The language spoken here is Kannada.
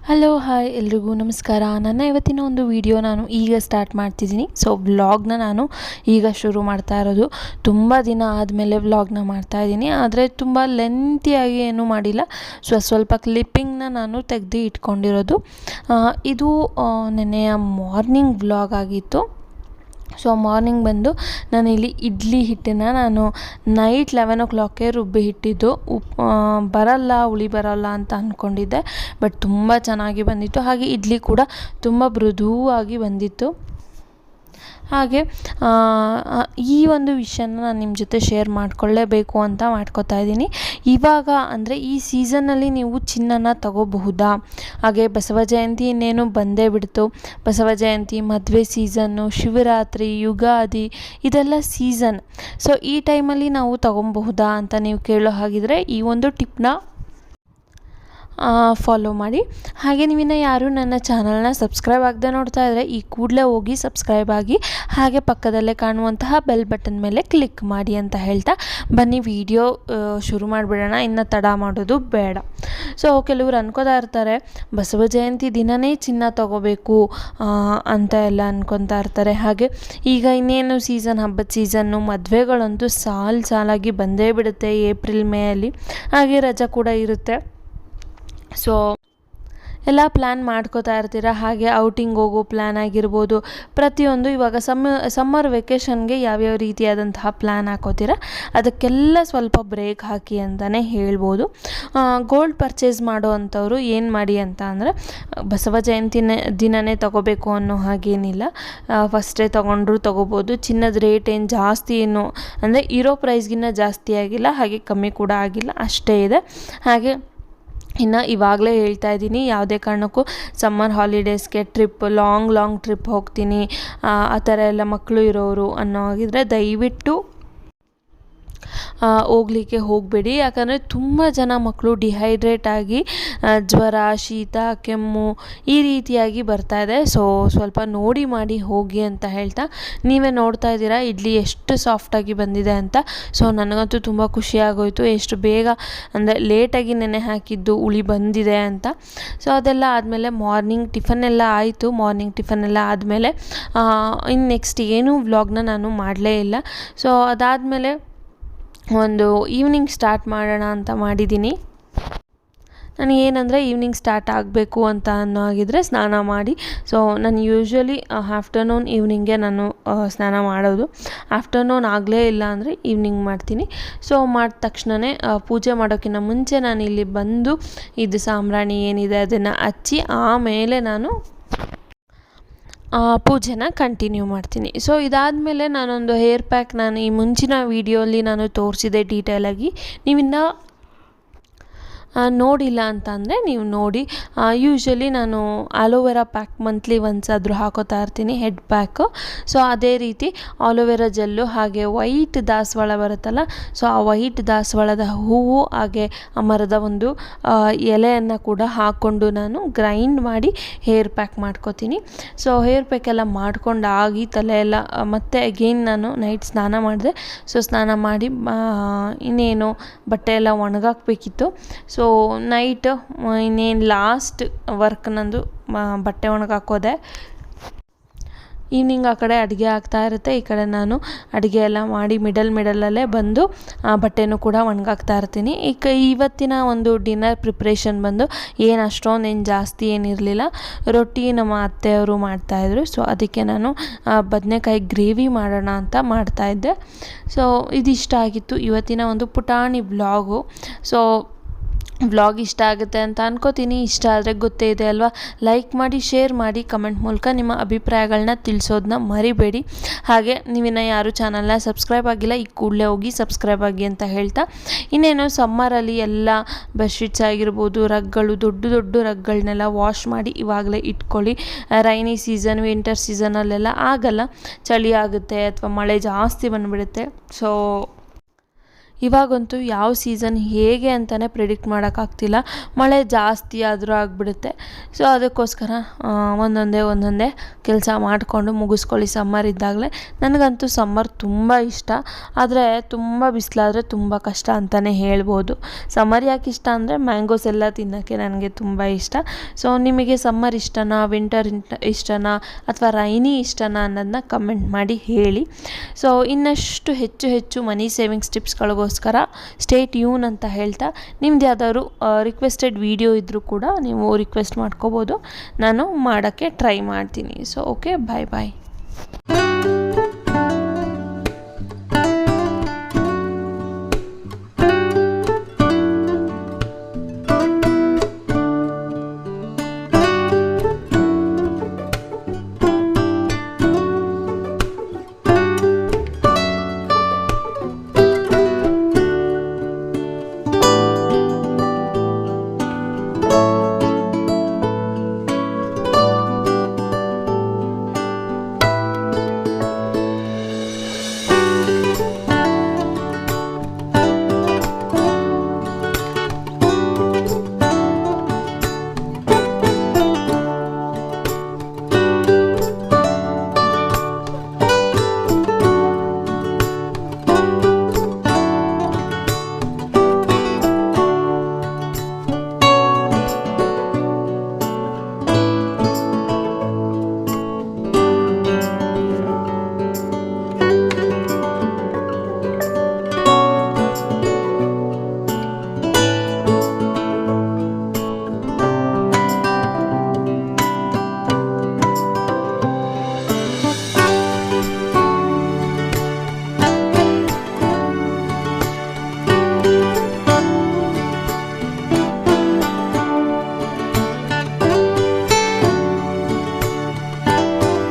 ಹಲೋ ಹಾಯ್ ಎಲ್ರಿಗೂ ನಮಸ್ಕಾರ. ನನ್ನ ಇವತ್ತಿನ ಒಂದು ವಿಡಿಯೋ ನಾನು ಈಗ ಸ್ಟಾರ್ಟ್ ಮಾಡ್ತಿದ್ದೀನಿ. ಸೊ ವ್ಲಾಗ್ನ ನಾನು ಈಗ ಶುರು ಮಾಡ್ತಾ ಇರೋದು. ತುಂಬ ದಿನ ಆದಮೇಲೆ ವ್ಲಾಗ್ನ ಮಾಡ್ತಾಯಿದ್ದೀನಿ, ಆದರೆ ತುಂಬ ಲೆಂತಿಯಾಗಿ ಏನೂ ಮಾಡಿಲ್ಲ. ಸ್ವಲ್ಪ ಕ್ಲಿಪ್ಪಿಂಗ್ನ ನಾನು ತೆಗೆದು ಇಟ್ಕೊಂಡಿರೋದು. ಇದು ನೆನ್ನೆಯ ಮಾರ್ನಿಂಗ್ ವ್ಲಾಗ್ ಆಗಿತ್ತು. ಸೊ ಮಾರ್ನಿಂಗ್ ಬಂದು ನಾನಿಲ್ಲಿ ಇಡ್ಲಿ ಹಿಟ್ಟನ್ನು ನಾನು ನೈಟ್ 11 o'clockಗೆ ರುಬ್ಬಿ ಇಟ್ಟಿದ್ದು. ಹುಳಿ ಬರಲ್ಲ ಅಂತ ಅಂದ್ಕೊಂಡಿದ್ದೆ, ಬಟ್ ತುಂಬ ಚೆನ್ನಾಗಿ ಬಂದಿತ್ತು. ಹಾಗೆ ಇಡ್ಲಿ ಕೂಡ ತುಂಬ ಮೃದುವಾಗಿ ಬಂದಿತ್ತು. ಹಾಗೆ ಈ ಒಂದು ವಿಷಯನ ನಾನು ನಿಮ್ಮ ಜೊತೆ ಶೇರ್ ಮಾಡಿಕೊಳ್ಳೇಬೇಕು ಅಂತ ಮಾಡ್ಕೋತಾ ಇದ್ದೀನಿ. ಇವಾಗ ಅಂದರೆ ಈ ಸೀಸನ್ನಲ್ಲಿ ನೀವು ಚಿನ್ನನ ತಗೋಬಹುದಾ? ಹಾಗೆ ಬಸವ ಜಯಂತಿ ಇನ್ನೇನು ಬಂದೇ ಬಿಡ್ತು. ಬಸವ ಜಯಂತಿ, ಮದುವೆ ಸೀಸನ್ನು, ಶಿವರಾತ್ರಿ, ಯುಗಾದಿ ಇದೆಲ್ಲ ಸೀಸನ್. ಸೊ ಈ ಟೈಮಲ್ಲಿ ನಾವು ತಗೊಬಹುದಾ ಅಂತ ನೀವು ಕೇಳೋ ಹಾಗಿದ್ರೆ ಈ ಒಂದು ಟಿಪ್ನ ಫಾಲೋ ಮಾಡಿ. ಹಾಗೆ ನೀವಿನ್ನು ಯಾರು ನನ್ನ ಚಾನಲ್ನ ಸಬ್ಸ್ಕ್ರೈಬ್ ಆಗದೆ ನೋಡ್ತಾ ಇದ್ದರೆ ಈ ಕೂಡಲೇ ಹೋಗಿ ಸಬ್ಸ್ಕ್ರೈಬ್ ಆಗಿ, ಹಾಗೆ ಪಕ್ಕದಲ್ಲೇ ಕಾಣುವಂತಹ ಬೆಲ್ ಬಟನ್ ಮೇಲೆ ಕ್ಲಿಕ್ ಮಾಡಿ ಅಂತ ಹೇಳ್ತಾ ಬನ್ನಿ ವಿಡಿಯೋ ಶುರು ಮಾಡಿಬಿಡೋಣ. ಇನ್ನು ತಡ ಮಾಡೋದು ಬೇಡ. ಸೊ ಕೆಲವರು ಅನ್ಕೋತಾ ಇರ್ತಾರೆ ಬಸವ ಜಯಂತಿ ದಿನವೇ ಚಿನ್ನ ತಗೋಬೇಕು ಅಂತ ಎಲ್ಲ ಅನ್ಕೊತಾ ಇರ್ತಾರೆ. ಹಾಗೆ ಈಗ ಇನ್ನೇನು ಹಬ್ಬದ ಸೀಸನ್ನು, ಮದುವೆಗಳಂತೂ ಸಾಲಾಗಿ ಬಂದೇ ಬಿಡುತ್ತೆ ಏಪ್ರಿಲ್ ಮೇ ಅಲ್ಲಿ. ಹಾಗೆ ರಜಾ ಕೂಡ ಇರುತ್ತೆ. ಸೊ ಎಲ್ಲ ಪ್ಲ್ಯಾನ್ ಮಾಡ್ಕೋತಾ ಇರ್ತೀರ. ಹಾಗೆ ಔಟಿಂಗ್ ಹೋಗೋ ಪ್ಲ್ಯಾನ್ ಆಗಿರ್ಬೋದು, ಪ್ರತಿಯೊಂದು ಇವಾಗ ಸಮ್ಮರ್ ವೆಕೇಷನ್ಗೆ ಯಾವ್ಯಾವ ರೀತಿಯಾದಂತಹ ಪ್ಲ್ಯಾನ್ ಹಾಕೋತೀರ, ಅದಕ್ಕೆಲ್ಲ ಸ್ವಲ್ಪ ಬ್ರೇಕ್ ಹಾಕಿ ಅಂತಲೇ ಹೇಳ್ಬೋದು. ಗೋಲ್ಡ್ ಪರ್ಚೇಸ್ ಮಾಡೋ ಅಂಥವ್ರು ಏನು ಮಾಡಿ ಅಂತ ಅಂದರೆ, ಬಸವ ದಿನವೇ ತಗೋಬೇಕು ಅನ್ನೋ ಹಾಗೇನಿಲ್ಲ. ಫಸ್ಟೇ ತೊಗೋಬೋದು. ಚಿನ್ನದ ರೇಟ್ ಏನು ಜಾಸ್ತಿ ಅಂದರೆ ಇರೋ ಪ್ರೈಸ್ಗಿನ್ನ ಜಾಸ್ತಿ ಆಗಿಲ್ಲ, ಹಾಗೆ ಕಮ್ಮಿ ಕೂಡ ಆಗಿಲ್ಲ, ಅಷ್ಟೇ ಇದೆ. ಹಾಗೆ ಇನ್ನು ಇವಾಗಲೇ ಹೇಳ್ತಾ ಇದ್ದೀನಿ, ಯಾವುದೇ ಕಾರಣಕ್ಕೂ ಸಮ್ಮರ್ ಹಾಲಿಡೇಸ್ಗೆ ಲಾಂಗ್ ಟ್ರಿಪ್ ಹೋಗ್ತೀನಿ ಆ ಥರ ಎಲ್ಲ ಮಕ್ಕಳು ಇರೋರು ಅನ್ನೋ ಹಾಗಿದ್ರೆ ದಯವಿಟ್ಟು ಹೋಗಲಿಕ್ಕೆ ಹೋಗಬೇಡಿ. ಯಾಕಂದರೆ ತುಂಬ ಜನ ಮಕ್ಕಳು ಡಿಹೈಡ್ರೇಟ್ ಆಗಿ ಜ್ವರ, ಶೀತ, ಕೆಮ್ಮು ಈ ರೀತಿಯಾಗಿ ಬರ್ತಾ ಇದೆ. ಸೊ ಸ್ವಲ್ಪ ನೋಡಿ ಮಾಡಿ ಹೋಗಿ ಅಂತ ಹೇಳ್ತಾ, ನೀವೇ ನೋಡ್ತಾ ಇದ್ದೀರಾ ಇಡ್ಲಿ ಎಷ್ಟು ಸಾಫ್ಟಾಗಿ ಬಂದಿದೆ ಅಂತ. ಸೊ ನನಗಂತೂ ತುಂಬ ಖುಷಿಯಾಗೋಯಿತು, ಎಷ್ಟು ಬೇಗ ಅಂದರೆ ಲೇಟಾಗಿ ನೆನೆ ಹಾಕಿದ್ದು ಹುಳಿ ಬಂದಿದೆ ಅಂತ. ಸೊ ಅದೆಲ್ಲ ಆದಮೇಲೆ ಮಾರ್ನಿಂಗ್ ಟಿಫನ್ ಎಲ್ಲ ಆಯಿತು. ಮಾರ್ನಿಂಗ್ ಟಿಫನ್ ಎಲ್ಲ ಆದಮೇಲೆ ಇನ್ನು ನೆಕ್ಸ್ಟ್ ಏನೂ ವ್ಲಾಗ್ನ ನಾನು ಮಾಡಲೇ ಇಲ್ಲ. ಸೊ ಅದಾದಮೇಲೆ ಒಂದು ಈವ್ನಿಂಗ್ ಸ್ಟಾರ್ಟ್ ಮಾಡೋಣ ಅಂತ ಮಾಡಿದ್ದೀನಿ. ನನಗೇನೆಂದರೆ ಈವ್ನಿಂಗ್ ಸ್ಟಾರ್ಟ್ ಆಗಬೇಕು ಅಂತ ಅನ್ನೋ ಹಾಗಿದ್ರೆ ಸ್ನಾನ ಮಾಡಿ. ಸೊ ನಾನು ಯೂಶ್ವಲಿ ಆಫ್ಟರ್ನೂನ್ ಈವ್ನಿಂಗ್ಗೆ ನಾನು ಸ್ನಾನ ಮಾಡೋದು. ಆಫ್ಟರ್ನೂನ್ ಆಗಲೇ ಇಲ್ಲ ಅಂದರೆ ಈವ್ನಿಂಗ್ ಮಾಡ್ತೀನಿ. ಸೊ ಮಾಡಿದ ತಕ್ಷಣವೇ ಪೂಜೆ ಮಾಡೋಕ್ಕಿಂತ ಮುಂಚೆ ನಾನು ಇಲ್ಲಿ ಬಂದು ಇದು ಸಾಂಬ್ರಾಣಿ ಏನಿದೆ ಅದನ್ನು ಹಚ್ಚಿ ಆಮೇಲೆ ನಾನು ಪೂಜೆನ ಕಂಟಿನ್ಯೂ ಮಾಡ್ತೀನಿ. ಸೊ ಇದಾದಮೇಲೆ ನಾನೊಂದು ಹೇರ್ ಪ್ಯಾಕ್ ನಾನು ಈ ಮುಂಚಿನ ವೀಡಿಯೋಲಿ ನಾನು ತೋರಿಸಿದೆ ಡೀಟೇಲಾಗಿ. ನೀವಿನ್ನು ನೋಡಿಲ್ಲ ಅಂತ ಅಂದರೆ ನೀವು ನೋಡಿ. ಯೂಶ್ವಲಿ ನಾನು ಆಲೋವೆರಾ ಪ್ಯಾಕ್ ಮಂತ್ಲಿ ಒನ್ಸ್ ಆದರೂ ಹಾಕೋತಾ ಇರ್ತೀನಿ, ಹೆಡ್ ಪ್ಯಾಕು. ಸೊ ಅದೇ ರೀತಿ ಆಲೋವೆರಾ ಜೆಲ್ಲು, ಹಾಗೆ ವೈಟ್ ದಾಸವಾಳ ಬರುತ್ತಲ್ಲ, ಸೊ ಆ ವೈಟ್ ದಾಸವಾಳದ ಹೂವು, ಹಾಗೆ ಆ ಮರದ ಒಂದು ಎಲೆಯನ್ನು ಕೂಡ ಹಾಕ್ಕೊಂಡು ನಾನು ಗ್ರೈಂಡ್ ಮಾಡಿ ಹೇರ್ ಪ್ಯಾಕ್ ಮಾಡ್ಕೋತೀನಿ. ಸೊ ಹೇರ್ ಪ್ಯಾಕ್ ಎಲ್ಲ ಮಾಡ್ಕೊಂಡಾಗಿ ತಲೆ ಎಲ್ಲ ಮತ್ತೆ ಅಗೇನ್ ನಾನು ನೈಟ್ ಸ್ನಾನ ಮಾಡಿದೆ. ಸೊ ಸ್ನಾನ ಮಾಡಿ ಇನ್ನೇನು ಬಟ್ಟೆ ಎಲ್ಲ ಒಣಗಾಕಬೇಕಿತ್ತು. ಸೊ ನೈಟ್ ಇನ್ನೇನು ಲಾಸ್ಟ್ ವರ್ಕ್ ನಂದು ಬಟ್ಟೆ ಒಣಗಾಕೋದೆ. ಈವ್ನಿಂಗ್ ಆ ಕಡೆ ಅಡುಗೆ ಆಗ್ತಾ ಇರುತ್ತೆ, ಈ ಕಡೆ ನಾನು ಅಡುಗೆ ಎಲ್ಲ ಮಾಡಿ ಮಿಡಲಲ್ಲೇ ಬಂದು ಬಟ್ಟೆನೂ ಕೂಡ ಒಣಗಾಕ್ತಾ ಇರ್ತೀನಿ. ಇವತ್ತಿನ ಒಂದು ಡಿನ್ನರ್ ಪ್ರಿಪ್ರೇಷನ್ ಬಂದು ಅಷ್ಟೊಂದೇನು ಜಾಸ್ತಿ ಏನಿರಲಿಲ್ಲ. ರೊಟ್ಟಿ ನಮ್ಮ ಅತ್ತೆಯವರು ಮಾಡ್ತಾಯಿದ್ರು. ಸೊ ಅದಕ್ಕೆ ನಾನು ಬದನೆಕಾಯಿ ಗ್ರೇವಿ ಮಾಡೋಣ ಅಂತ ಮಾಡ್ತಾಯಿದ್ದೆ. ಸೊ ಇದಿಷ್ಟ ಆಗಿತ್ತು ಇವತ್ತಿನ ಒಂದು ಪುಟಾಣಿ ವ್ಲಾಗು. ಸೊ ವ್ಲಾಗ್ ಇಷ್ಟ ಆಗುತ್ತೆ ಅಂತ ಅನ್ಕೋತೀನಿ. ಇಷ್ಟ ಆದರೆ ಗೊತ್ತೇ ಇದೆ ಅಲ್ವಾ, ಲೈಕ್ ಮಾಡಿ, ಶೇರ್ ಮಾಡಿ, ಕಮೆಂಟ್ ಮೂಲಕ ನಿಮ್ಮ ಅಭಿಪ್ರಾಯಗಳನ್ನ ತಿಳಿಸೋದನ್ನ ಮರಿಬೇಡಿ. ಹಾಗೆ ನೀವಿನ್ನು ಯಾರು ಚಾನಲ್ನ ಸಬ್ಸ್ಕ್ರೈಬ್ ಆಗಿಲ್ಲ, ಈ ಕೂಡಲೇ ಹೋಗಿ ಸಬ್ಸ್ಕ್ರೈಬ್ ಆಗಿ ಅಂತ ಹೇಳ್ತಾ, ಇನ್ನೇನು ಸಮ್ಮರಲ್ಲಿ ಎಲ್ಲ ಬೆಡ್ಶೀಟ್ಸ್ ಆಗಿರ್ಬೋದು, ರಗ್ಗಳು, ದೊಡ್ಡ ರಗ್ಗಳನ್ನೆಲ್ಲ ವಾಶ್ ಮಾಡಿ ಇವಾಗಲೇ ಇಟ್ಕೊಳ್ಳಿ. ರೈನಿ ಸೀಸನ್, ವಿಂಟರ್ ಸೀಸನಲ್ಲೆಲ್ಲ ಆಗಲ್ಲ, ಚಳಿ ಆಗುತ್ತೆ ಅಥವಾ ಮಳೆ ಜಾಸ್ತಿ ಬಂದುಬಿಡುತ್ತೆ. ಸೊ ಇವಾಗಂತೂ ಯಾವ ಸೀಸನ್ ಹೇಗೆ ಅಂತಲೇ ಪ್ರಿಡಿಕ್ಟ್ ಮಾಡೋಕ್ಕಾಗ್ತಿಲ್ಲ. ಮಳೆ ಜಾಸ್ತಿ ಆದರೂ ಆಗಿಬಿಡುತ್ತೆ. ಸೊ ಅದಕ್ಕೋಸ್ಕರ ಒಂದೊಂದೇ ಕೆಲಸ ಮಾಡಿಕೊಂಡು ಮುಗಿಸ್ಕೊಳ್ಳಿ ಸಮ್ಮರ್ ಇದ್ದಾಗಲೇ. ನನಗಂತೂ ಸಮ್ಮರ್ ತುಂಬ ಇಷ್ಟ, ಆದರೆ ತುಂಬ ಬಿಸಿಲಾದರೆ ತುಂಬ ಕಷ್ಟ ಅಂತಲೇ ಹೇಳ್ಬೋದು. ಸಮ್ಮರ್ ಯಾಕೆ ಇಷ್ಟ ಅಂದರೆ ಮ್ಯಾಂಗೋಸ್ ಎಲ್ಲ ತಿನ್ನೋಕ್ಕೆ ನನಗೆ ತುಂಬ ಇಷ್ಟ. ಸೊ ನಿಮಗೆ ಸಮ್ಮರ್ ಇಷ್ಟನಾ, ವಿಂಟರ್ ಇಷ್ಟನಾ, ಅಥವಾ ರೈನಿ ಇಷ್ಟನಾ ಅನ್ನೋದನ್ನ ಕಮೆಂಟ್ ಮಾಡಿ ಹೇಳಿ. ಸೊ ಇನ್ನಷ್ಟು ಹೆಚ್ಚು ಮನಿ ಸೇವಿಂಗ್ಸ್ ಟಿಪ್ಸ್ಗಳಿಗೋಸ್ಕರ ಸ್ಟೇ ಟ್ಯೂನ್ ಅಂತ ಹೇಳ್ತಾ, ನಿಮ್ದು ಯಾವ್ದಾದ್ರು ರಿಕ್ವೆಸ್ಟೆಡ್ ವಿಡಿಯೋ ಇದ್ದರೂ ಕೂಡ ನೀವು ರಿಕ್ವೆಸ್ಟ್ ಮಾಡ್ಕೋಬೋದು, ನಾನು ಮಾಡೋಕ್ಕೆ ಟ್ರೈ ಮಾಡ್ತೀನಿ. ಸೊ ಓಕೆ, ಬಾಯ್.